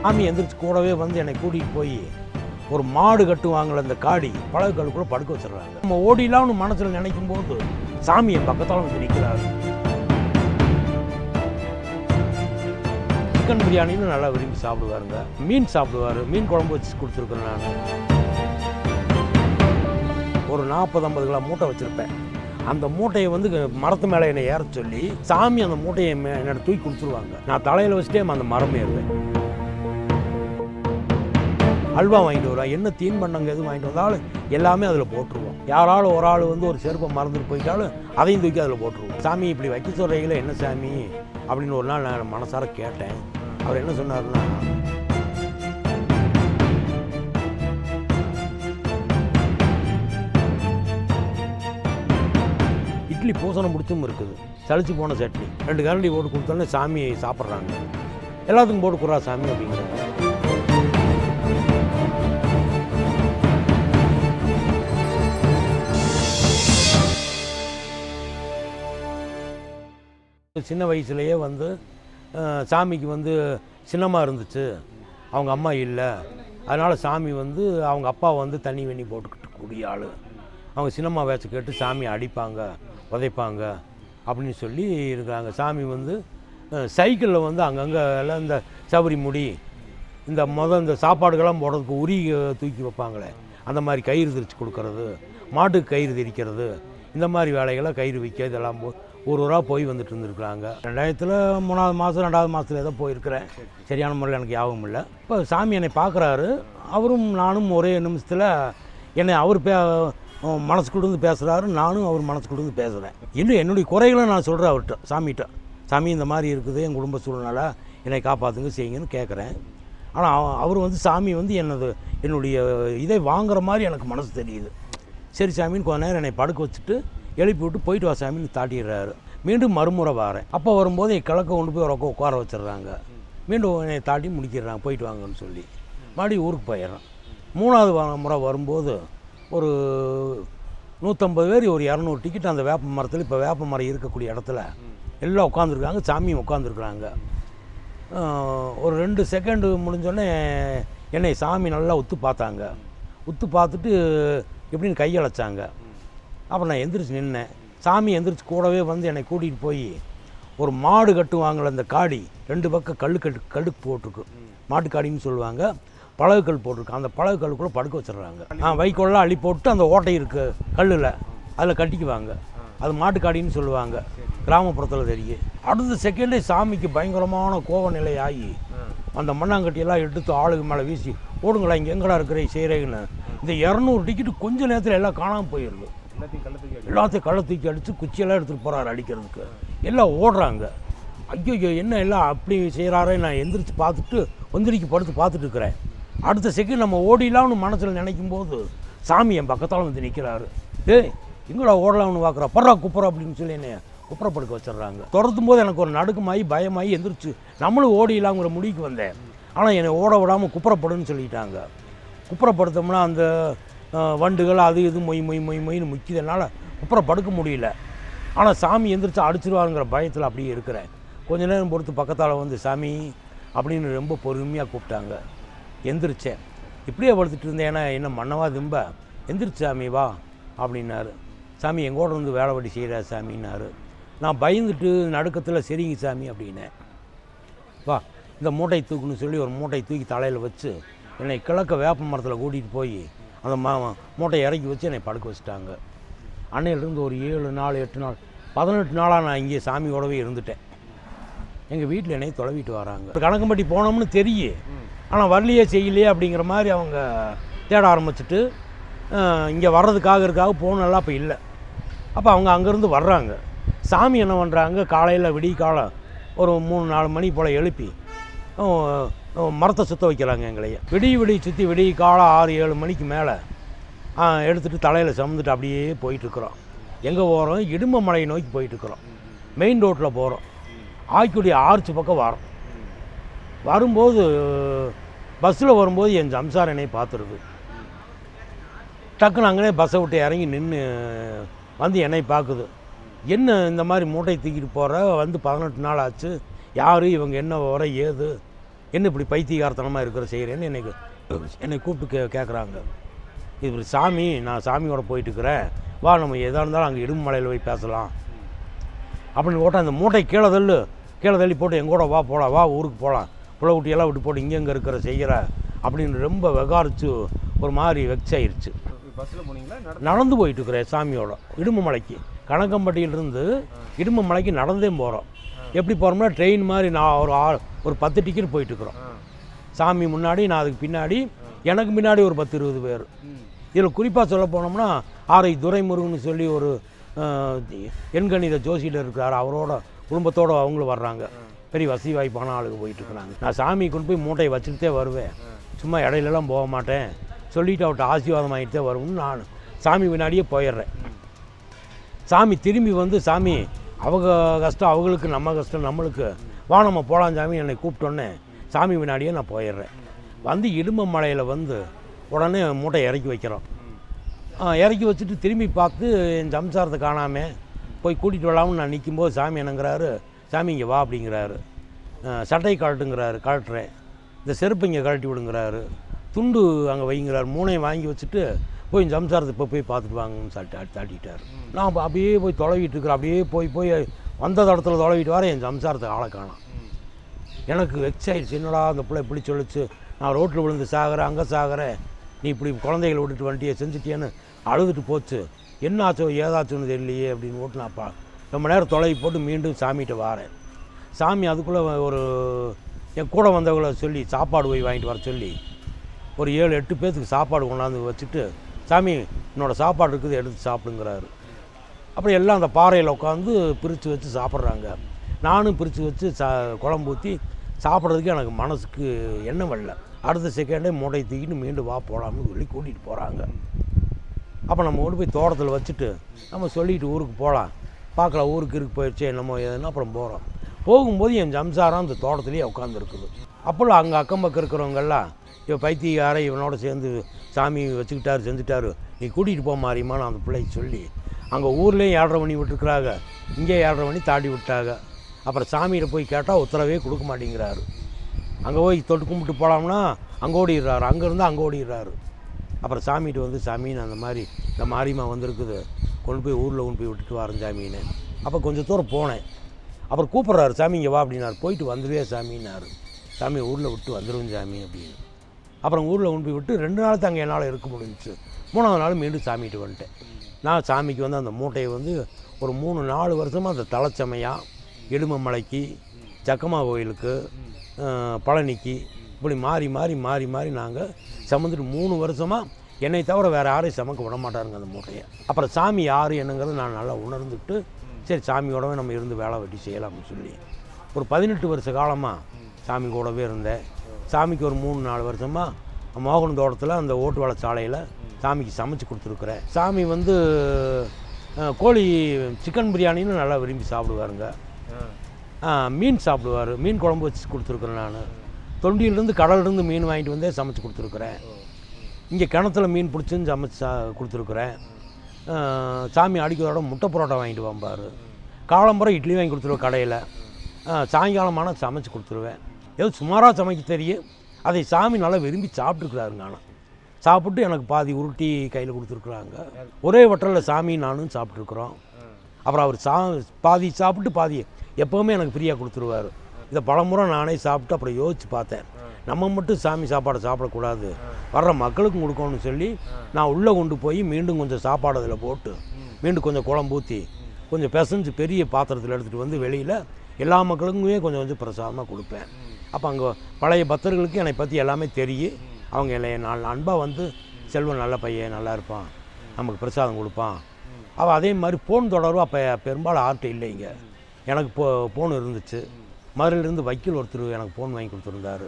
சாமி எந்திரிச்சு கூடவே வந்து என்னை கூட்டிகிட்டு போய் ஒரு மாடு கட்டுவாங்கள அந்த காடி பழகு கல்லுக்குள்ள படுக்க வச்சிடுறாங்க. நம்ம ஓடிலாம்னு மனசில் நினைக்கும் போது சாமி என் பக்கத்தால் வந்து நிற்கிறாரு. சிக்கன் பிரியாணின்னு நல்லா விரும்பி சாப்பிடுவாருங்க. மீன் சாப்பிடுவார். மீன் குழம்பு வச்சு கொடுத்துருக்குறேன். நான் ஒரு 40-50 கிலோ மூட்டை வச்சுருப்பேன். அந்த மூட்டையை வந்து மரத்து மேலே என்னை ஏற சொல்லி சாமி அந்த மூட்டையை என்னை தூக்கி கொடுத்துருவாங்க. நான் தலையில் வச்சுட்டே அந்த மரம் ஏறுவேன். அல்வா வாங்கிட்டு வருவேன். என்ன தீன் பண்ணங்க எதுவும் வாங்கிட்டு வந்தாலும் எல்லாமே அதில் போட்டுருவோம். யாராலும் ஒரு ஆள் வந்து ஒரு செருப்பை மறந்துட்டு போயிட்டாலும் அதையும் தூக்கி அதில் போட்டுருவோம். சாமி இப்படி வைக்க சொல்கிறீங்களே என்ன சாமி அப்படின்னு ஒரு நாள் நான் மனசார கேட்டேன். அவர் என்ன சொன்னார்னா, இட்லி பூசணம் பிடிச்சும் இருக்குது, சளிச்சு போன சட்னி 2 கரண்டி போட்டு கொடுத்தோன்னே சாமி சாப்பிட்றாங்க. எல்லாத்துக்கும் போட்டு கொடுறா சாமி அப்படிங்கிறாங்க. சின்ன வயசுலேயே வந்து சாமிக்கு வந்து சின்னமாக இருந்துச்சு, அவங்க அம்மா இல்லை, அதனால் சாமி வந்து அவங்க அப்பா வந்து தண்ணி வெண்ணி போட்டுக்கிட்டு கூடிய ஆள். அவங்க சின்னம்மா வேச்ச கேட்டு சாமி அடிப்பாங்க உதைப்பாங்க அப்படின்னு சொல்லி இருக்கிறாங்க. சாமி வந்து சைக்கிளில் வந்து அங்கங்கே எல்லாம் இந்த சபரி முடி இந்த சாப்பாடுகள்லாம் போடுறதுக்கு உரி தூக்கி வைப்பாங்களே அந்த மாதிரி கயிறு திரிச்சு கொடுக்கறது, மாட்டுக்கு கயிறு திரிக்கிறது, இந்த மாதிரி வேலைகளை கயிறு விற்க இதெல்லாம் ஒரு ஊராக போய் வந்துட்டு இருந்துருக்குறாங்க. 2003 மாதம் 2வது மாதத்தில் ஏதோ போயிருக்கிறேன். சரியான முறையில் எனக்கு ஞாபகம் இல்லை. இப்போ சாமி என்னை பார்க்குறாரு. அவரும் நானும் ஒரே நிமிஷத்தில் என்னை அவர் மனசுக்குள்ளேருந்து பேசுகிறாரு, நானும் அவர் மனசுக்குள்ளேருந்து பேசுகிறேன். இன்னும் என்னுடைய குறைகளை நான் சொல்கிறேன் அவர்கிட்ட, சாமிகிட்ட. சாமி இந்த மாதிரி இருக்குது, என் குடும்ப சூழ்நிலை, என்னை காப்பாற்றுங்க செய்யுங்கன்னு கேட்குறேன். ஆனால் அவர் வந்து சாமி வந்து என்னுடைய இதை வாங்குகிற மாதிரி எனக்கு மனசு தெரியுது. சரி சாமின்னு கொஞ்ச நேரம் என்னை படுக்க வச்சுட்டு எழுப்பி விட்டு போயிட்டு வா சாமின்னு தாட்டிடுறாரு. மீண்டும் மறுமுறை வாரேன். அப்போ வரும்போது கிழக்க கொண்டு போய் உட்கார வச்சிடுறாங்க. மீண்டும் என்னை தாட்டி முடிக்கிடுறாங்க, போயிட்டு வாங்கன்னு சொல்லி. மறுபடியும் ஊருக்கு போயிடுறேன். 3வது முறை வரும்போது ஒரு 150 பேர் ஒரு 200 டிக்கெட் அந்த வேப்ப மரத்தில், இப்போ வேப்ப மரம் இருக்கக்கூடிய இடத்துல எல்லாம் உட்காந்துருக்காங்க. சாமியும் உட்காந்துருக்குறாங்க. ஒரு 2 செகண்டு முடிஞ்சோடனே என்னை சாமி நல்லா உத்து பார்த்தாங்க. உத்து பார்த்துட்டு எப்படின்னு கையழைச்சாங்க. அப்புறம் நான் எந்திரிச்சு நின்னேன். சாமி எந்திரிச்சு கூடவே வந்து என்னை கூட்டிகிட்டு போய் ஒரு மாடு கட்டுவாங்கள அந்த காடி 2 பக்கம் கல்லுக்கு போட்டிருக்கு, மாட்டுக்காடின்னு சொல்லுவாங்க. பழகுக்கல் போட்டிருக்கு. அந்த பழகுக்கல்லுக்குள்ளே படுக்க வச்சிடுறாங்க. வைக்கோல்லாம் அள்ளி போட்டு அந்த ஓட்டை இருக்குது கல்லில், அதில் கட்டிக்குவாங்க. அது மாட்டுக்காடின்னு சொல்லுவாங்க, கிராமப்புறத்தில் தெரியும். அடுத்த செகண்டே சாமிக்கு பயங்கரமான கோப நிலை ஆகி அந்த மண்ணாங்கட்டியெல்லாம் எடுத்து ஆளுக்கு மேலே வீசி, ஓடுங்களா இங்கே எங்கடா இருக்கிற செய்கிறேன்னு. இந்த 200 டிக்கெட்டு கொஞ்ச நேரத்தில் எல்லாம் காணாமல் போயிடுது. எல்லாத்தையும் கள்ள தூக்கி அடித்து குச்சியெல்லாம் எடுத்துகிட்டு போகிறாரு அடிக்கிறதுக்கு. எல்லாம் ஓடுறாங்க. ஐயோ என்ன எல்லாம் அப்படி செய்கிறாரே. நான் எந்திரிச்சு பார்த்துட்டு ஒந்திரிக்கு படுத்து பார்த்துட்டு இருக்கிறேன். அடுத்த செகண்ட் நம்ம ஓடிலாம்னு மனசில் நினைக்கும் போது சாமி என் பக்கத்தால் வந்து நிற்கிறாரு. எங்கடா ஓடலாம்னு பார்க்குறா, படுறா குப்புறா அப்படின்னு சொல்லி என்னை குப்புறப்படுக்க வச்சிடுறாங்க. துரத்தும் போது எனக்கு ஒரு நடுக்கமாகி பயமாகி எந்திரிச்சு நம்மளும் ஓடிலாங்கிற முடிவுக்கு வந்தேன். ஆனால் என்னை ஓட விடாமல் குப்புறப்படுன்னு சொல்லிட்டாங்க. குப்புறப்படுத்தோம்னா அந்த வண்டுகள் அது இது மொய்னு முக்கியதுனால குப்புறப்படுக்க முடியல. ஆனால் சாமி எந்திரிச்சு அடிச்சிருவாருங்கிற பயத்தில் அப்படியே இருக்கிறேன். கொஞ்ச நேரம் பொறுத்து பக்கத்தால் வந்து சாமி அப்படின்னு ரொம்ப பொறுமையாக கூப்பிட்டாங்க. எந்திரிச்சேன். இப்படியே படுத்துட்டு இருந்தேன். ஏன்னா என்ன மன்னவா திம்ப, எந்திரிச்சு சாமி வா அப்படின்னாரு. சாமி எங்கூட இருந்து வேலை வட்டி செய்கிறா சாமின்னாரு. நான் பயந்துட்டு நடுக்கத்தில் சரிங்க சாமி அப்படின்னேன். வா இந்த மூட்டை தூக்குன்னு சொல்லி ஒரு மூட்டை தூக்கி தலையில் வச்சு என்னை கிழக்க வேப்ப மரத்தில் கூட்டிகிட்டு போய் அந்த மூட்டையை இறக்கி வச்சு என்னை படுக்க வச்சுட்டாங்க. அன்னையிலேருந்து ஒரு 7 நாள் 8 நாள் 18 நாளாக நான் இங்கே சாமியோடவே இருந்துட்டேன். எங்கள் வீட்டில் என்னை தொலைவிட்டு வராங்க. கணக்கம்பட்டி போனோம்னு தெரியும், ஆனால் வரலையே செய்யலையே அப்படிங்கிற மாதிரி அவங்க தேட ஆரம்பிச்சுட்டு இங்கே வர்றதுக்காக போனெல்லாம் இப்போ இல்லை. அப்போ அவங்க அங்கேருந்து வர்றாங்க. சாமி என்ன பண்ணுறாங்க, காலையில் விடிய காலம் ஒரு 3-4 மணி போல் எழுப்பி மரத்தை சுற்ற வைக்கிறாங்க. எங்களையே விடிய சுற்றி விடிய காலம் 6-7 மணிக்கு மேலே எடுத்துகிட்டு தலையில் சுமந்துட்டு அப்படியே போயிட்டுருக்குறோம். எங்கே போகிறோம், இடும்பமலையை நோக்கி போயிட்டுருக்குறோம். மெயின் ரோட்டில் போகிறோம். ஆய்க்குடி ஆர்ச்சி பக்கம் வரோம். வரும்போது பஸ்ஸில் வரும்போது என் சம்சார் என்னை பார்த்துருது. டக்குன்னு அங்கனே பஸ்ஸை விட்டு இறங்கி நின்று வந்து என்னை பார்க்குது. என்ன இந்த மாதிரி மூட்டை தூக்கிட்டு போகிற, வந்து 18 நாள் ஆச்சு, யார் இவங்க, என்ன வர ஏது என்ன இப்படி பைத்தியகாரத்தனமாக இருக்கிற செய்கிறேன்னு என்னை கூப்பிட்டு கேட்குறாங்க. இது சாமி, நான் சாமியோட போயிட்டுருக்கிறேன், வா நம்ம எதாக இருந்தாலும் அங்கே இடுமலையில் போய் பேசலாம் அப்படின்னு போட்டால் அந்த மூட்டை கீழே தள்ளி போட்டு எங்கூட வா போகலாம், வா ஊருக்கு போகலாம், புள்ள குட்டியெல்லாம் விட்டு போட்டு இங்கே இருக்கிற செய்கிற அப்படின்னு ரொம்ப வெகாரிச்சு ஒரு மாதிரி வெக்ஸாயிருச்சு. பஸ்ஸில் போனீங்களா? நடந்து போயிட்டுருக்குறேன் சாமியோட இடுமலைக்கு. கணக்கம்பட்டியிலிருந்து இடுமலைக்கு நடந்தே போகிறோம். எப்படி போகிறோம்னா ட்ரெயின் மாதிரி நான் ஒரு 10 டிக்கெட் போயிட்டுருக்குறோம். சாமி முன்னாடி, நான் அதுக்கு பின்னாடி, எனக்கு முன்னாடி ஒரு 10-20 பேர். இதில் குறிப்பாக சொல்ல போனோம்னா ஆரை துரைமுருகன் சொல்லி ஒரு எண்கணித ஜோசியில் இருக்கிறார், அவரோட குடும்பத்தோடு அவங்களும் வர்றாங்க. பெரிய வசதி வாய்ப்பான ஆளுங்க போயிட்டுருக்குறாங்க. நான் சாமி கொண்டு போய் மூட்டையை வச்சுக்கிட்டே வருவேன், சும்மா இடையிலலாம் போக மாட்டேன், சொல்லிவிட்டு அவர்கிட்ட ஆசீர்வாதம் ஆகிட்டே வரும்னு நான் சாமி பின்னாடியே போயிடுறேன். சாமி திரும்பி வந்து, சாமி அவங்க கஷ்டம் அவங்களுக்கு, நம்ம கஷ்டம் நம்மளுக்கு, வா நம்ம போகலாம் சாமி என்னை கூப்பிட்டோன்னே சாமி பின்னாடியே நான் போயிடுறேன். வந்து இடுமலையில் வந்து உடனே மூட்டை இறக்கி வைக்கிறோம். இறக்கி வச்சுட்டு திரும்பி பார்த்து என் சம்சாரத்தை காணாமல் போய் கூட்டிகிட்டு வரலாம்னு நான் நிற்கும்போது சாமி என்னங்கிறாரு, சாமி இங்கே வா அப்படிங்கிறாரு. சட்டை கழட்டுங்கிறாரு, கழட்டுறேன். இந்த செருப்பு இங்கே கழட்டி விடுங்கிறாரு, துண்டு அங்கே வைங்கிறாரு. மூணையும் வாங்கி வச்சுட்டு போய் என் சம்சாரத்தை இப்போ போய் பார்த்துட்டு வாங்கன்னு தாட்டிட்டார். நான் அப்படியே போய் தொலைவிட்டு இருக்கிறேன். அப்படியே போய் வந்த இடத்துல தொலைவிட்டு வர என் சம்சாரத்தை ஆளை காணோம். எனக்கு வெக்ஸ் ஆயிடுச்சு. என்னடா அந்த பிள்ளை இப்படி சொல்லிச்சு, நான் ரோட்டில் விழுந்து சாகிறேன், அங்கே சாகிறேன், நீ இப்படி குழந்தைகளை விட்டுட்டு வந்துட்டியே, செஞ்சுட்டியேன்னு அழுதுட்டு போச்சு. என்ன ஆச்சோ ஏதாச்சுன்னு தெரியலையே அப்படின்னு போட்டு நான் ரொம்ப நேரம் தொலைவி போட்டு மீண்டும் சாமிகிட்ட வாரேன். சாமி அதுக்குள்ளே ஒரு என் கூட வந்தவங்களை சொல்லி சாப்பாடு போய் வாங்கிட்டு வர சொல்லி ஒரு 7-8 பேர்த்துக்கு சாப்பாடு கொண்டாந்து வச்சுட்டு, சாமி என்னோடய சாப்பாடு இருக்குது எடுத்து சாப்பிடுங்கிறாரு. அப்புறம் எல்லாம் அந்த பாறையில் உட்காந்து பிரித்து வச்சு சாப்பிட்றாங்க. நானும் பிரித்து வச்சு குழம்பு ஊற்றி சாப்பிட்றதுக்கு எனக்கு மனசுக்கு எண்ணம் வரல. அடுத்த செகண்டே மூட்டை தூக்கிட்டு மீண்டும் வா போகலாம்னு சொல்லி கூட்டிகிட்டு போகிறாங்க. அப்போ நம்ம கொண்டு போய் தோட்டத்தில் வச்சுட்டு நம்ம சொல்லிட்டு ஊருக்கு போகலாம், பார்க்கலாம் ஊருக்கு இருக்கு போயிடுச்சு என்னமோ எதுன்னா அப்புறம் போகிறோம். போகும்போது என் சம்சாரம் அந்த தோட்டத்துலேயே உட்காந்துருக்குது. அப்போல்லாம் அங்கே அக்கம் பக்கம் இருக்கிறவங்கெல்லாம் இவன் பைத்தியக்கார இவனோட சேர்ந்து சாமி வச்சுக்கிட்டாரு செஞ்சுட்டாரு, நீ கூட்டிகிட்டு போக மாறியுமான்னு அந்த பிள்ளைக்கு சொல்லி அங்கே ஊர்லேயும் 7:30 மணி விட்டுருக்குறாங்க, இங்கே 7:30 மணி தாண்டி விட்டாங்க. அப்புறம் சாமிகிட்ட போய் கேட்டால் உத்தரவே கொடுக்க மாட்டேங்கிறாரு. அங்கே போய் தொட்டு கும்பிட்டு போகலாம்னா அங்கே ஓடிடுறாரு, அங்கேருந்து அங்கே ஓடிடுறாரு. அப்புறம் சாமிகிட்ட வந்து, சாமின்னு அந்த மாதிரி இந்த மாரியம்மா வந்திருக்குது, கொண்டு போய் ஊரில் கொண்டு போய் விட்டுட்டு வரேன் சாமின்னு. அப்போ கொஞ்சம் தூரம் போனேன். அப்புறம் கூப்பிட்றாரு, சாமி இங்கே வா அப்படின்னாரு. போயிட்டு வந்துடுவே சாமின்னாரு. சாமி ஊரில் விட்டு வந்துடுவேன் சாமி அப்படின்னு. அப்புறம் ஊரில் கொண்டு போய் விட்டு 2 நாள் அங்கே என்னால் இருக்க முடிஞ்சிச்சு. 3ஆவது நாள் மீண்டும் சாமிகிட்ட வந்துட்டேன். நான் சாமிக்கு வந்து அந்த மூட்டையை வந்து ஒரு 3-4 வருஷமாக அந்த தலைச்சமையாக இடுமலைக்கு, ஜக்கம்மா கோயிலுக்கு, பழனிக்கு இப்படி மாறி நாங்கள் சுமந்துட்டு 3 வருஷமாக என்னை தவிர வேறு யாரையும் சுமக்க விட மாட்டாருங்க அந்த மூட்டையை. அப்புறம் சாமி யார் என்னங்கிறது நான் நல்லா உணர்ந்துக்கிட்டு, சரி சாமியோடவே நம்ம இருந்து வேலை வெட்டி செய்யலாம்னு சொல்லி ஒரு 18 வருஷ காலமாக சாமி கூடவே இருந்தேன். சாமிக்கு ஒரு 3-4 வருஷமாக மோகன் தோட்டத்தில் அந்த ஓட்டு வேலை சாலையில் சாமிக்கு சமைச்சு கொடுத்துருக்குறேன். சாமி வந்து கோழி சிக்கன் பிரியாணின்னு நல்லா விரும்பி சாப்பிடுவாருங்க. மீன் சாப்பிடுவார், மீன் குழம்பு வச்சு கொடுத்துருக்குறேன். நான் தொண்டியிலேருந்து கடல்லேருந்து மீன் வாங்கிட்டு வந்தே சமைச்சு கொடுத்துருக்குறேன். இங்கே கிணத்துல மீன் பிடிச்சின்னு சமைச்சு கொடுத்துருக்குறேன். சாமி அடிக்கிறதோட முட்டை பரோட்டா வாங்கிட்டு வம்பார். காலம்புறம் இட்லி வாங்கி கொடுத்துருவேன் கடையில். சாயங்காலமான சமைச்சு கொடுத்துருவேன். ஏதோ சுமாராக சமைக்க தெரியும், அதை சாமி நல்லா விரும்பி சாப்பிட்டுருக்குறாருங்க. ஆனால் சாப்பிட்டு எனக்கு பாதி உருட்டி கையில் கொடுத்துருக்குறாங்க. ஒரே வட்டலில் சாமி நானும் சாப்பிட்ருக்குறோம். அப்புறம் அவர் பாதி சாப்பிட்டு பாதி எப்போவுமே எனக்கு ஃப்ரீயாக கொடுத்துருவார். இதை பலமுறை நானே சாப்பிட்டு அப்புறம் யோசித்து பார்த்தேன், நம்ம மட்டும் சாமி சாப்பாடை சாப்பிடக்கூடாது, வர்ற மக்களுக்கும் கொடுக்கணும்னு சொல்லி நான் உள்ளே கொண்டு போய் மீண்டும் கொஞ்சம் சாப்பாடு அதில் போட்டு மீண்டும் கொஞ்சம் குழம்பு ஊற்றி கொஞ்சம் பிசைஞ்சு பெரிய பாத்திரத்தில் எடுத்துகிட்டு வந்து வெளியில் எல்லா மக்களுக்குமே கொஞ்சம் கொஞ்சம் பிரசாதமாக கொடுப்பேன். அப்போ அங்கே பழைய பக்தர்களுக்கு என்னை பற்றி எல்லாமே தெரியும். அவங்க என்னை அன்பாக வந்து, செல்வன் நல்ல பையன், நல்லா இருப்பான், நமக்கு பிரசாதம் கொடுப்பான். அவள் அதே மாதிரி ஃபோன் தொடர்பு அப்போ பெரும்பாலும் ஆர்ட்ட இல்லைங்க. எனக்கு ஃபோன் இருந்துச்சு. மதுரையிலேருந்து வக்கீல் ஒருத்தர் எனக்கு ஃபோன் வாங்கி கொடுத்துருந்தாரு.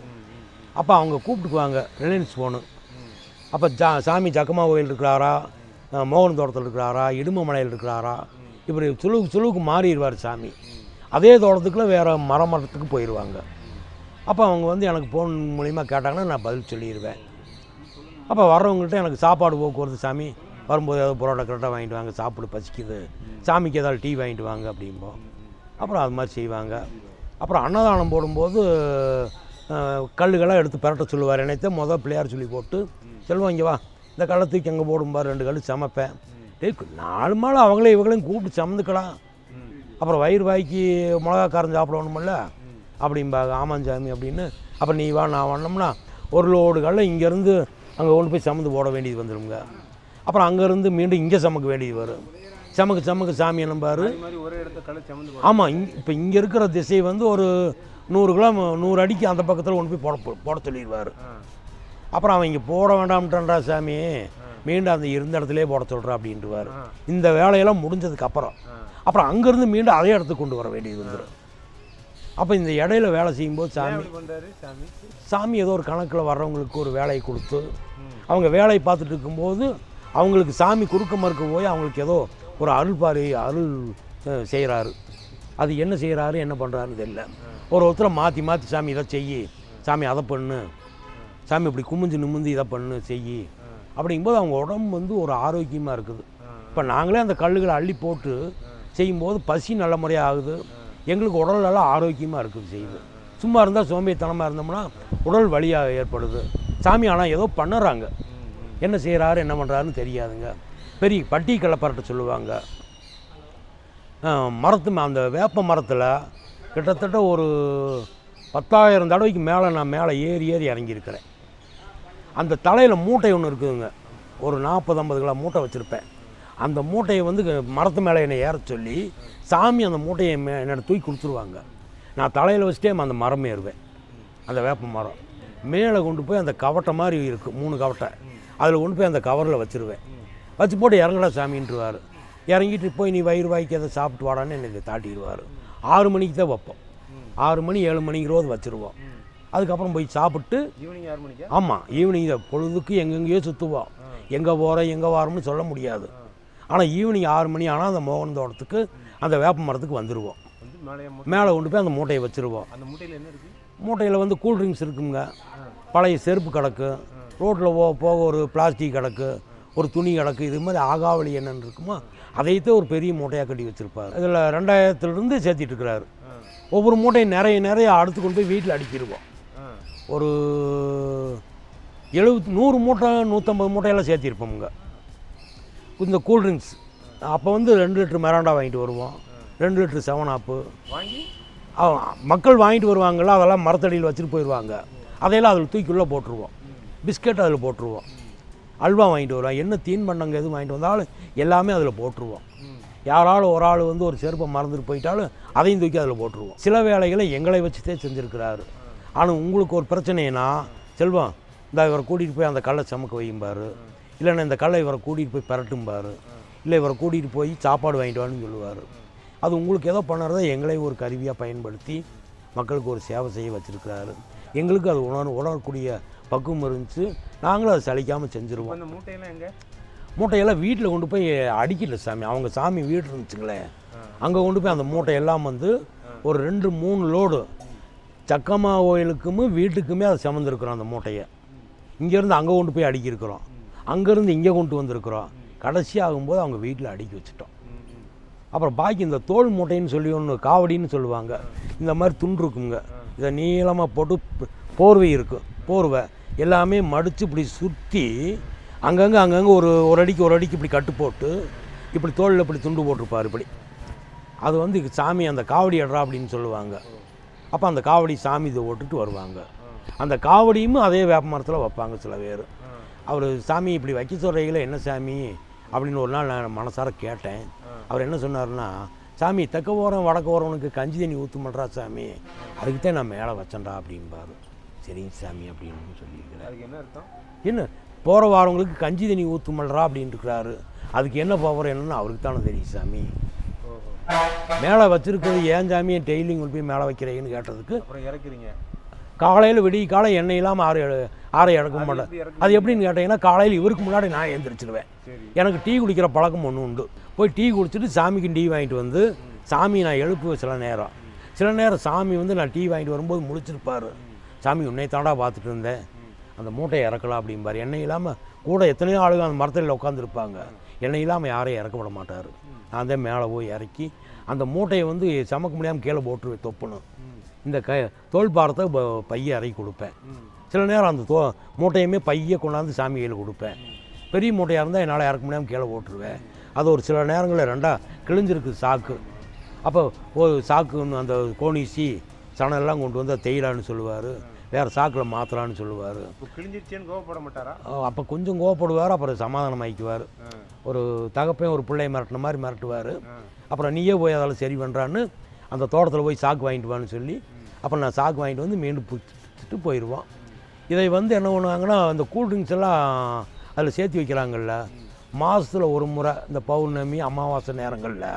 அப்போ அவங்க கூப்பிட்டுக்குவாங்க, ரிலையன்ஸ் ஃபோனு. அப்போ சாமி ஜக்கம்மா கோயில் இருக்கிறாரா, மோகன் தோட்டத்தில் இருக்கிறாரா, இடுமலையில் இருக்கிறாரா, இப்படி சுழுவுக்கு மாறிடுவார் சாமி. அதே தோட்டத்துக்குள்ளே வேறு மரத்துக்கு போயிடுவாங்க. அப்போ அவங்க வந்து எனக்கு ஃபோன் மூலிமா கேட்டாங்கன்னா நான் பதில் சொல்லிடுவேன். அப்போ வர்றவங்கள்ட்ட எனக்கு சாப்பாடு போக்குவரத்து, சாமி வரும்போது ஏதாவது பரோட்டா கரெக்டாக வாங்கிட்டு வாங்க, சாப்பிடு பசிக்குது, சாமிக்கு ஏதாவது டீ வாங்கிட்டு வாங்க அப்படிம்போம். அப்புறம் அது மாதிரி செய்வாங்க. அப்புறம் அன்னதானம் போடும்போது கல்லுகளாக எடுத்து பரட்ட சொல்லுவார். என்னைத்தான் பிள்ளையார் சொல்லி போட்டு சொல்லுவாங்க, இங்கே வா இந்த கல்லை தூக்கி அங்கே போடும்பார், 2 கல் சமைப்பேன். 4 நாள் அவங்களே இவங்களையும் கூப்பிட்டு சமந்துக்கலாம், அப்புறம் வயிறு வாய்க்கு மிளகா காரம் சாப்பிடணுமில்ல அப்படிம்பாங்க. ஆமாஞ்சாமி அப்படின்னு. அப்புறம் நீ வா நான் வந்தோம்னா ஒரு லோடு கல்லை இங்கேருந்து அங்கே கொண்டு போய் சமந்து போட வேண்டியது வந்துடுங்க. அப்புறம் அங்கேருந்து மீண்டும் இங்கே சமைக்க வேண்டியது வரும். சமக்க சாமி என்னம்பார். ஆமாம், இப்போ இங்கே இருக்கிற திசை வந்து ஒரு 100 கிலோ 100 அடிக்கு அந்த பக்கத்தில் கொண்டு போய் போட சொல்லிடுவார். அப்புறம் அவன் இங்கே போட வேண்டாம்ட்டான்டா சாமி, மீண்டும் அந்த இருந்த இடத்துலேயே போட சொல்கிறா அப்படின்ட்டுவார். இந்த வேலையெல்லாம் முடிஞ்சதுக்கு அப்புறம் அங்கேருந்து மீண்டும் அதே இடத்துக்கு கொண்டு வர வேண்டியது வந்துடும். அப்போ இந்த இடையில வேலை செய்யும்போது சாமி ஏதோ ஒரு கணக்கில் வர்றவங்களுக்கு ஒரு வேலையை கொடுத்து அவங்க வேலையை பார்த்துட்டு இருக்கும்போது அவங்களுக்கு சாமி குறுக்க மறுக்க போய் அவங்களுக்கு ஏதோ ஒரு அருள் செய்கிறாரு. அது என்ன செய்கிறாரு என்ன பண்ணுறாருன்னு தெரியல. ஒருத்தரை மாற்றி சாமி இதை செய்யி, சாமி அதை பண்ணு, சாமி இப்படி குமிஞ்சு நிமிந்து இதை பண்ணு செய்யி அப்படிங்கும்போது அவங்க உடம்பு வந்து ஒரு ஆரோக்கியமாக இருக்குது. இப்போ நாங்களே அந்த கல்லுகளை அள்ளி போட்டு செய்யும்போது பசி நல்ல முறையாக ஆகுது, எங்களுக்கு உடல் நல்லா ஆரோக்கியமாக இருக்குது செய்யுது. சும்மா இருந்தால் சோம்பேறித்தனமாக இருந்தோம்னா உடல் வலியாக ஏற்படுது. சாமி ஆனால் ஏதோ பண்ணுறாங்க, என்ன செய்கிறாரு என்ன பண்ணுறாருன்னு தெரியாதுங்க. பெரிய பட்டி கிளப்பரட்ட சொல்லுவாங்க. அந்த வேப்ப மரத்தில் கிட்டத்தட்ட ஒரு 10,000 தடவைக்கு மேலே நான் மேலே ஏறி இறங்கியிருக்கிறேன். அந்த தலையில் மூட்டை ஒன்று இருக்குதுங்க, ஒரு 40-50 கிலோ மூட்டை வச்சுருப்பேன். அந்த மூட்டையை வந்து மரத்து மேலே என்னை ஏற சொல்லி சாமி அந்த மூட்டையை என்னை தூக்கி கொடுத்துருவாங்க. நான் தலையில் வச்சுட்டே அந்த மரம் ஏறுவேன். அந்த வேப்ப மரம் மேலே கொண்டு போய் அந்த கவட்டை மாதிரி இருக்குது, 3 கவட்டை, அதில் கொண்டு போய் அந்த கவரில் வச்சுருவேன். வச்சு போட்டு இறங்கடா சாமின்ட்டுருவார். இறங்கிட்டு போய் நீ வயிறு வாய்க்கு அதை சாப்பிட்டு வாடான்னு என்னை தாட்டிடுவார். 6 மணிக்கு தான் வைப்போம், 6 மணி 7 மணிங்கிறோது வச்சுருவோம். அதுக்கப்புறம் போய் சாப்பிட்டு ஈவினிங் 6 மணிக்கு. ஆமாம், ஈவினிங் தான். பொழுதுக்கு எங்கெங்கேயோ சுற்றுவோம், எங்கே போகிறோம் எங்கே வரோம்னு சொல்ல முடியாது. ஆனால் ஈவினிங் 6 மணி ஆனால் அந்த மோகன் தோட்டத்துக்கு அந்த வேப்ப மரத்துக்கு வந்துடுவோம். மேலே கொண்டு போய் அந்த மூட்டையை வச்சுருவோம். அந்த மூட்டையில் என்ன இருக்குது? மூட்டையில் வந்து கூல்ட்ரிங்க்ஸ் இருக்குங்க, பழைய செருப்பு கிடக்கு, ரோட்டில் போக ஒரு பிளாஸ்டிக் கிடக்கு, ஒரு துணி கிடக்கு, இது மாதிரி ஆகாவளி என்னென்னு இருக்குமோ அதைத்தான் ஒரு பெரிய மூட்டையாக கட்டி வச்சுருப்பார். இதில் 2000லேருந்து சேர்த்திட்டு இருக்கிறாரு. ஒவ்வொரு மூட்டையும் நிறைய அடுத்து கொண்டு போய் வீட்டில் அடிக்கிடுவோம். ஒரு 100 மூட்டை 150 மூட்டையெல்லாம் சேர்த்திருப்போமுங்க. இந்த கூல்ட்ரிங்க்ஸ் அப்போ வந்து 2 லிட்டர் மெராண்டா வாங்கிட்டு வருவோம், 2 லிட்டர் 7 வாங்கி மக்கள் வாங்கிட்டு வருவாங்கள்ல, அதெல்லாம் மரத்தடியில் வச்சுட்டு போயிடுவாங்க. அதையெல்லாம் அதில் தூக்கிக்குள்ளே போட்டுருவோம். பிஸ்கெட் அதில் போட்டுருவோம், அல்வா வாங்கிட்டு வருவோம், என்ன தீன் பண்ணங்க எதுவும் வாங்கிட்டு வந்தாலும் எல்லாமே அதில் போட்டுருவோம். யாராலும் ஒரு ஆள் வந்து ஒரு செருப்பை மறந்துட்டு போயிட்டாலும் அதையும் தூக்கி அதில் போட்டுருவோம். சில வேலைகளை எங்களை வச்சுட்டே செஞ்சுருக்கிறாரு. ஆனால் உங்களுக்கு ஒரு பிரச்சனைனா, செல்வம் இந்த இவரை கூட்டிகிட்டு போய் அந்த கல்லை சமைக்க வையும்பார், இல்லைன்னா இந்த கல்லை இவரை கூட்டிகிட்டு போய் பரட்டும்பார், இல்லை இவரை கூட்டிகிட்டு போய் சாப்பாடு வாங்கிட்டு வான்னு சொல்லுவார். அது உங்களுக்கு ஏதோ பண்ணுறத எங்களை ஒரு கருவியாக பயன்படுத்தி மக்களுக்கு ஒரு சேவை செய்ய வச்சுருக்கிறாரு. எங்களுக்கு அது உணரக்கூடிய பக்குவம் இருந்துச்சு. நாங்களும் அதை சலிக்காமல் செஞ்சுருவோம். அந்த மூட்டையெல்லாம் எங்கே? மூட்டையெல்லாம் வீட்டில் கொண்டு போய் அடிக்கல சாமி, அவங்க சாமி வீடு இருந்துச்சுங்களேன், அங்கே கொண்டு போய் அந்த மூட்டையெல்லாம் வந்து ஒரு 2-3 லோடு சக்கம்மா கோயிலுக்குமே வீட்டுக்குமே அதை சுமந்துருக்குறோம். அந்த மூட்டையை இங்கேருந்து அங்கே கொண்டு போய் அடுக்கியிருக்கிறோம், அங்கேருந்து இங்கே கொண்டு வந்திருக்கிறோம். கடைசி ஆகும்போது அவங்க வீட்டில் அடுக்கி வச்சுட்டோம். அப்புறம் பாக்கி இந்த தோல் மூட்டைன்னு சொல்லி ஒன்று காவடின்னு சொல்லுவாங்க, இந்த மாதிரி துண்டு இருக்குங்க, இதை நீளமாக போட்டு போர்வை இருக்கும், போர்வை எல்லாமே மடித்து இப்படி சுற்றி அங்கங்கே ஒரு அடிக்கு இப்படி கட்டு போட்டு இப்படி தோளில் இப்படி துண்டு போட்டிருப்பார் இப்படி. அது வந்து சாமி அந்த காவடி அடுறா அப்படின்னு சொல்லுவாங்க. அப்போ அந்த காவடி சாமி இதை ஓட்டுட்டு வருவாங்க. அந்த காவடியும் அதே வேப்ப மரத்தில் வைப்பாங்க சில பேர். அவர் சாமி இப்படி வைக்க சொல்கிறீங்களே என்ன சாமி அப்படின்னு ஒரு நாள் நான் மனசார கேட்டேன். அவர் என்ன சொன்னார்னா, சாமி தெக்க ஓரம் வடக்கு ஓரவனுக்கு கஞ்சி தண்ணி ஊற்று பண்ணுறா சாமி, அதுக்குத்தான் நான் மேலே வச்சேன்டா அப்படின்பாரு. சரிங்க சாமி அப்படின்னு சொல்லியிருக்கிறேன். அதுக்கு என்ன அர்த்தம்? என்ன போகிற வாரவங்களுக்கு கஞ்சி தண்ணி ஊற்று பண்ணுறா அப்படின்னு இருக்கிறாரு, அதுக்கு என்ன பவர் என்னன்னு அவருக்கு தானே தெரியும் சாமி. மேலே வச்சுருக்கிறது ஏன் சாமி டெய்லிங் கொண்டு போய் மேலே வைக்கிறீங்கன்னு கேட்டதுக்கு, அப்புறம் இறக்குறீங்க காலையில் விடிய காலை எண்ணெய் இல்லாமல் ஆறை இறக்க மாட்டேன். அது எப்படின்னு கேட்டிங்கன்னா, காலையில் இவருக்கு முன்னாடி நான் எழுந்திரிச்சிடுவேன். எனக்கு டீ குடிக்கிற பழக்கம் ஒன்று உண்டு. போய் டீ குடிச்சிட்டு சாமிக்கு டீ வாங்கிட்டு வந்து சாமி நான் எழுப்புவேன். சில நேரம் சாமி வந்து நான் டீ வாங்கிட்டு வரும்போது முழிச்சிருப்பார். சாமி உன்னை தாண்டா பார்த்துட்டு இருந்தேன், அந்த மூட்டையை இறக்கலாம் அப்படிம்பார். எண்ணெய் இல்லாமல் கூட எத்தனையோ ஆளுங்க அந்த மரத்தில் உட்காந்துருப்பாங்க, எண்ணெய் இல்லாமல் யாரையும் இறக்க விட மாட்டார். நான் தான் மேலே போய் இறக்கி அந்த மூட்டையை வந்து சமக்க முடியாமல் கீழே போட்டுருவேன் தொப்புன்னு. இந்த தோல் பாரத்தை பையை இறக்கி கொடுப்பேன். சில நேரம் அந்த மூட்டையுமே பையை கொண்டாந்து சாமி கையில் கொடுப்பேன். பெரிய மூட்டையாக இருந்தால் என்னால் இறக்க முடியாமல் கீழே போட்டுருவேன். அது ஒரு சில நேரங்களில் ரெண்டாக கிழிஞ்சிருக்கு சாக்கு. அப்போ ஒரு சாக்கு அந்த கோணிசி சனெல்லாம் கொண்டு வந்து தேயிலான்னு சொல்லுவார், வேறு சாக்கில் மாற்றலான்னு சொல்லுவார். கிழிஞ்சிருச்சேன்னு கோவப்பட மாட்டாரா? அப்போ கொஞ்சம் கோவப்படுவார், அப்புறம் சமாதானம் ஆகிக்குவார். ஒரு தகப்பையும் ஒரு பிள்ளையை மிரட்டின மாதிரி மிரட்டுவார். அப்புறம் நீயே போய் அதில் சரி பண்ணுறான்னு அந்த தோட்டத்தில் போய் சாக்கு வாங்கிட்டு வான்னு சொல்லி அப்புறம் நான் சாக்கு வாங்கிட்டு வந்து மீண்டும் பிடிச்சிட்டு போயிடுவோம். இதை வந்து என்ன பண்ணுவாங்கன்னா, அந்த கூல்ட்ரிங்க்ஸ் எல்லாம் அதில் சேர்த்து வைக்கிறாங்கல்ல, மாதத்தில் ஒரு முறை இந்த பௌர்ணமி அமாவாசை நேரங்களில்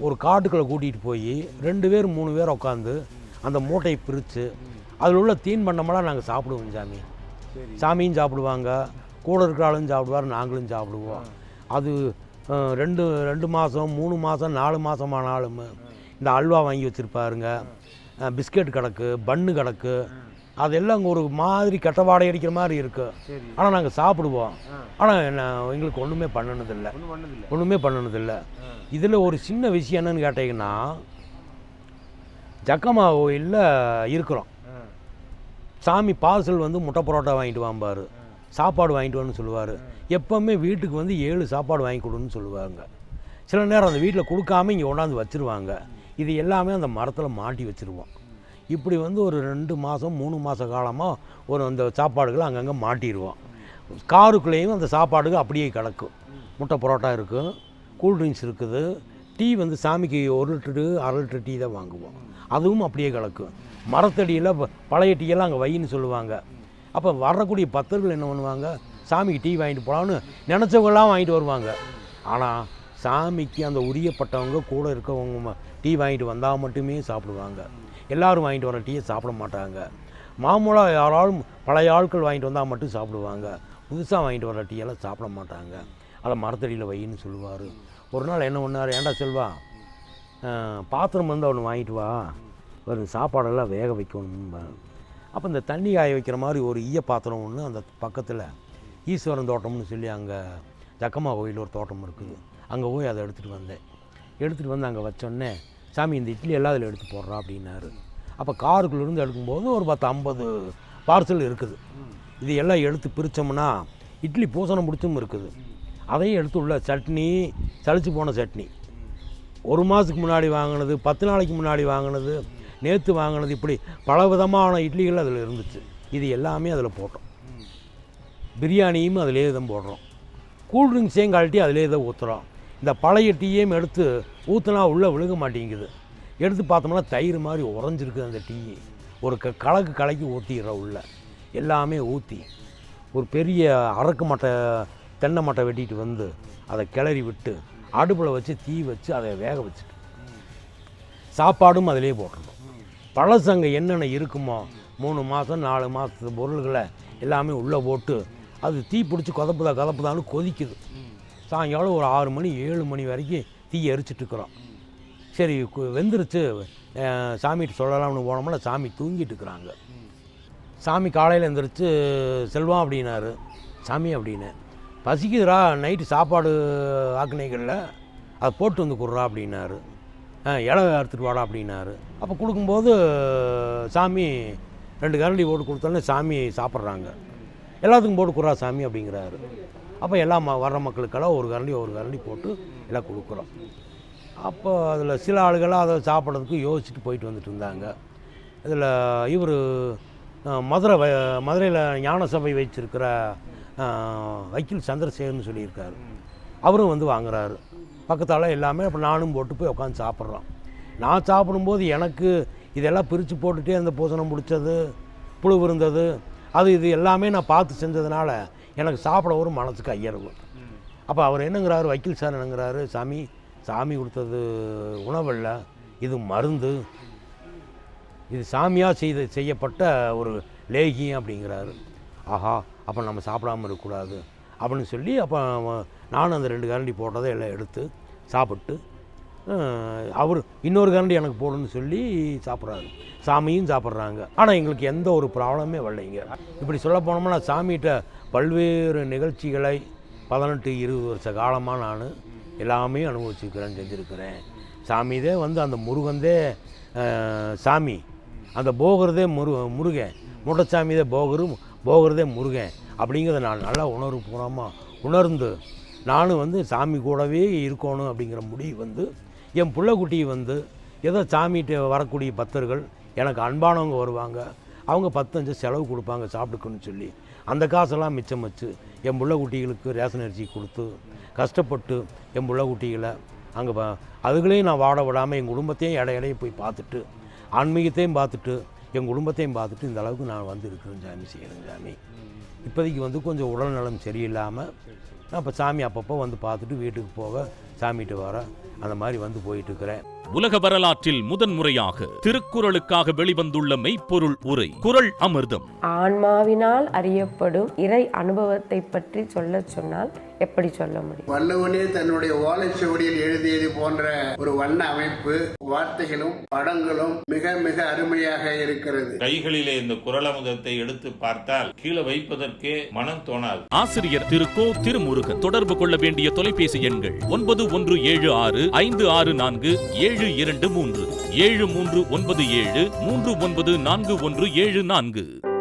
ஒரு காட்டுக்களை கூட்டிகிட்டு போய் 2 பேர் 3 பேர் உட்காந்து அந்த மூட்டையை பிரித்து அதில் உள்ள தீன் பண்ணமெல்லாம் நாங்கள் சாப்பிடுவோம். சாமியும் சாப்பிடுவாங்க, கூட இருக்கிற ஆளும் சாப்பிடுவார், நாங்களும் சாப்பிடுவோம். அது 2 மாதம் 3 மாதம் 4 மாதம் ஆனாலும் இந்த அல்வா வாங்கி வச்சுருப்பாருங்க, பிஸ்கெட் கிடக்கு, பன்னு கிடக்கு, அதெல்லாம் ஒரு மாதிரி கட்டவாடை அடிக்கிற மாதிரி இருக்குது. ஆனால் நாங்கள் சாப்பிடுவோம். ஆனால் எங்களுக்கு ஒன்றுமே பண்ணனதில்லை. இதில் ஒரு சின்ன விஷயம் என்னன்னு கேட்டிங்கன்னா, ஜக்கம்மா கோயிலில் இருக்கிறோம். சாமி பார்சல் வந்து முட்டை பரோட்டா வாங்கிட்டு வாம்பார், சாப்பாடு வாங்கிட்டு வான்னு சொல்லுவார். எப்போவுமே வீட்டுக்கு வந்து 7 சாப்பாடு வாங்கி கொடுன்னு சொல்லுவாங்க. சில நேரம் அந்த வீட்டில் கொடுக்காம இங்கே கொண்டாந்து வச்சுருவாங்க. இது எல்லாமே அந்த மரத்தில் மாட்டி வச்சுருவோம். இப்படி வந்து ஒரு 2 மாதம் 3 மாத காலமாக ஒரு அந்த சாப்பாடுகளை அங்கங்கே மாட்டிடுவோம். காருக்குள்ளேயும் அந்த சாப்பாடுகள் அப்படியே கிடக்கும். முட்டை பரோட்டா இருக்குது, கூல்ட்ரிங்க்ஸ் இருக்குது, டீ வந்து சாமிக்கு 1 லிட்டரு 1/2 லிட்டர் டீ தான் வாங்குவோம், அதுவும் அப்படியே கிடக்கும். மரத்தடியில் பழைய டீயெல்லாம் அங்கே வைன்னு சொல்லுவாங்க. அப்போ வரக்கூடிய பக்தர்கள் என்ன பண்ணுவாங்க, சாமிக்கு டீ வாங்கிட்டு போகலான்னு நினச்சவங்களாம் வாங்கிட்டு வருவாங்க. ஆனால் சாமிக்கு அந்த உரியப்பட்டவங்க கூட இருக்கவங்க டீ வாங்கிட்டு வந்தால் மட்டுமே சாப்பிடுவாங்க. எல்லோரும் வாங்கிட்டு வர டீயை சாப்பிட மாட்டாங்க. மாமூலாக யாராலும் பழைய ஆட்கள் வாங்கிட்டு வந்தால் மட்டும் சாப்பிடுவாங்க. புதுசாக வாங்கிட்டு வர டீயெல்லாம் சாப்பிட மாட்டாங்க. அதை மரத்தடியில் வைன்னு சொல்லுவார். ஒரு நாள் என்ன பண்ணார், ஏண்டா செல்வா, பாத்திரம் வந்து ஒன்று வாங்கிட்டு வா, ஒரு சாப்பாடெல்லாம் வேக வைக்கணும். அப்போ இந்த தண்ணி காய வைக்கிற மாதிரி ஒரு ஈய பாத்திரம் ஒன்று அந்த பக்கத்தில் ஈஸ்வரன் தோட்டம்னு சொல்லி அங்கே ஜக்கம்மா கோயில் ஒரு தோட்டம் இருக்குது, அங்கே போய் அதை எடுத்துகிட்டு வந்து அங்கே வச்சோடனே, சாமி இந்த இட்லி எல்லாம் அதில் எடுத்து போடுறா அப்படின்னாரு. அப்போ காருக்குள்ளேருந்து எடுக்கும்போது ஒரு 10-50 பார்சல் இருக்குது. இது எல்லாம் எடுத்து பிரித்தோம்னா இட்லி பூசணம் பிடிச்சும் இருக்குது. அதையும் எடுத்து உள்ள சட்னி, சளிச்சு போன சட்னி, 1 மாதத்துக்கு முன்னாடி வாங்கினது, 10 நாளைக்கு முன்னாடி வாங்கினது, நேற்று வாங்கினது, இப்படி பல விதமான இட்லிகள் அதில் இருந்துச்சு. இது எல்லாமே அதில் போட்டோம். பிரியாணியும் அதிலே தான் போடுறோம். கூல்ட்ரிங்க்ஸையும் கழட்டி அதிலே தான் ஊற்றுறோம். இந்த பழைய டீயையும் எடுத்து ஊற்றினா உள்ளே விழுக மாட்டேங்குது. எடுத்து பார்த்தோம்னா தயிர் மாதிரி உறைஞ்சிருக்குது அந்த டீ. ஒரு கலக்கி ஊற்றிடுறோம். உள்ள எல்லாமே ஊற்றி ஒரு பெரிய அரக்கு மட்டை தென்னை மட்டை வெட்டிட்டு வந்து அதை கிளறி விட்டு அடுப்பில் வச்சு தீ வச்சு அதை வேக வச்சுட்டு சாப்பாடும் அதிலே போட்டுருந்தோம். பழசங்க என்னென்ன இருக்குமோ 3 மாதம் 4 மாதத்து பொருள்களை எல்லாமே உள்ளே போட்டு அது தீ பிடிச்சி கதப்புதான்னு கொதிக்குது. சாயங்காலம் ஒரு 6 மணி 7 மணி வரைக்கும் தீ எரிச்சிட்ருக்குறோம். சரி வெந்துருச்சு சாமிகிட்ட சொல்லலாம்னு போனோம்னா சாமி தூங்கிட்டு இருக்கிறாங்க. சாமி காலையில் எழுந்திரிச்சு செல்வம் அப்படின்னாரு. சாமி அப்படின்னு பசிக்குதுரா, நைட்டு சாப்பாடு ஆக்கினைகளில் அதை போட்டு வந்து கொடுறா அப்படின்னாரு. இலை அறுத்துட்டு வாடா அப்படின்னாரு. அப்போ கொடுக்கும்போது சாமி 2 கரண்டி போட்டு கொடுத்தோன்னே சாமி சாப்பிட்றாங்க. எல்லாத்துக்கும் போட்டு கொடுறா சாமி அப்படிங்கிறாரு. அப்போ எல்லாம் வர்ற மக்களுக்கெல்லாம் ஒரு கரண்டி போட்டு எல்லாம் கொடுக்குறோம். அப்போ அதில் சில ஆளுகளாக அதை சாப்பிட்றதுக்கு யோசிச்சுட்டு போயிட்டு வந்துட்டு இருந்தாங்க. இதில் இவர் மதுரையில் ஞான சபை வச்சிருக்கிற வக்கீல் சந்திரசேகர்னு சொல்லியிருக்காரு. அவரும் வந்து வாங்குறாரு. பக்கத்தால் எல்லாமே அப்போ நானும் போட்டு போய் உட்காந்து சாப்பிட்றோம். நான் சாப்பிடும்போது எனக்கு இதெல்லாம் பிரித்து போட்டுகிட்டே அந்த பூசணம் பிடிச்சது, புழு இருந்தது, இது எல்லாமே நான் பார்த்து செஞ்சதுனால எனக்கு சாப்பிட ஒரு மனசுக்கு ஐயர்வு. அப்போ அவர் என்னங்கிறாரு, வக்கீல் சார் என்னங்கிறாரு, சாமி கொடுத்தது உணவல்ல, இது மருந்து, இது சாமியாக செய்யப்பட்ட ஒரு லேகியம் அப்படிங்கிறாரு. ஆஹா, அப்போ நம்ம சாப்பிடாமல் இருக்கக்கூடாது அப்படின்னு சொல்லி அப்போ நானும் அந்த 2 கரண்டி போட்டதை எல்லாம் எடுத்து சாப்பிட்டு அவர் இன்னொரு கரண்டி எனக்கு போடணும்னு சொல்லி சாப்பிட்றாரு. சாமியும் சாப்பிட்றாங்க. ஆனால் எங்களுக்கு எந்த ஒரு ப்ராப்ளமே வரலைங்க. இப்படி சொல்ல போனோம்னா சாமிகிட்ட பல்வேறு நிகழ்ச்சிகளை 18-20 வருஷ காலமாக நான் எல்லாமே அனுபவிச்சுருக்கிறேன், செஞ்சுருக்கிறேன். சாமிதே வந்து அந்த முருகந்தே சாமி, அந்த போகிறதே முருகன், முடச்சாமிதே போகிறதே முருகன் அப்படிங்கிறத நான் நல்லா உணர்வுபூர்வமாக உணர்ந்து நானும் வந்து சாமி கூடவே இருக்கணும் அப்படிங்கிற முடிவு வந்து என் பிள்ளைக்குட்டி வந்து ஏதோ சாமிகிட்ட வரக்கூடிய பக்தர்கள் எனக்கு அன்பானவங்க வருவாங்க, அவங்க 10-5 செலவு கொடுப்பாங்க சாப்பிட்டுக்குன்னு சொல்லி அந்த காசெல்லாம் மிச்சம் வச்சு என் பிள்ளைக்குட்டிகளுக்கு ரேஷன் அரிசி கொடுத்து கஷ்டப்பட்டு என் பிள்ளைக்குட்டிகளை அங்கே அதுகளையும் நான் வாட விடாமல் என் குடும்பத்தையும் இடையிடையே போய் பார்த்துட்டு ஆன்மீகத்தையும் பார்த்துட்டு என் குடும்பத்தையும் பார்த்துட்டு இந்த அளவுக்கு நான் வந்து இருக்கிறேன் சாமி, செய்கிறேன் சாமி. இப்போதைக்கு வந்து கொஞ்சம் உடல்நலம் சரியில்லாமல் நான் இப்போ சாமி அப்பப்போ வந்து பார்த்துட்டு வீட்டுக்கு போக சாமிகிட்ட வர அந்த மாதிரி வந்து போயிட்டுருக்கிறேன். உலக வரலாற்றில் முதன்முறையாக திருக்குறளுக்காக வெளிவந்துள்ள மெய்ப்பொருள் உரை குறள் அமிர்தம். ஆன்மாவினால் அறியப்படும் இறை அனுபவத்தை பற்றி சொல்ல சொன்னால் எப்படி சொல்ல முடியும்? வள்ளுவனே தன்னுடைய ஓலைச்சுவடியில் எழுதியது போன்ற ஒரு வண்ண அமைப்பு, வார்த்தைகளும் படங்களும் மிக மிக அருமையாக இருக்கிறது. கைகளிலே இந்த குறள் அமுதத்தை எடுத்து பார்த்தால் கீழே வைப்பதற்கே மனம் தோணாது. ஆசிரியர் திரு கோ திருமுருகன். தொடர்பு கொள்ள வேண்டிய தொலைபேசி எண்கள் 9176 564 723 7397 394174.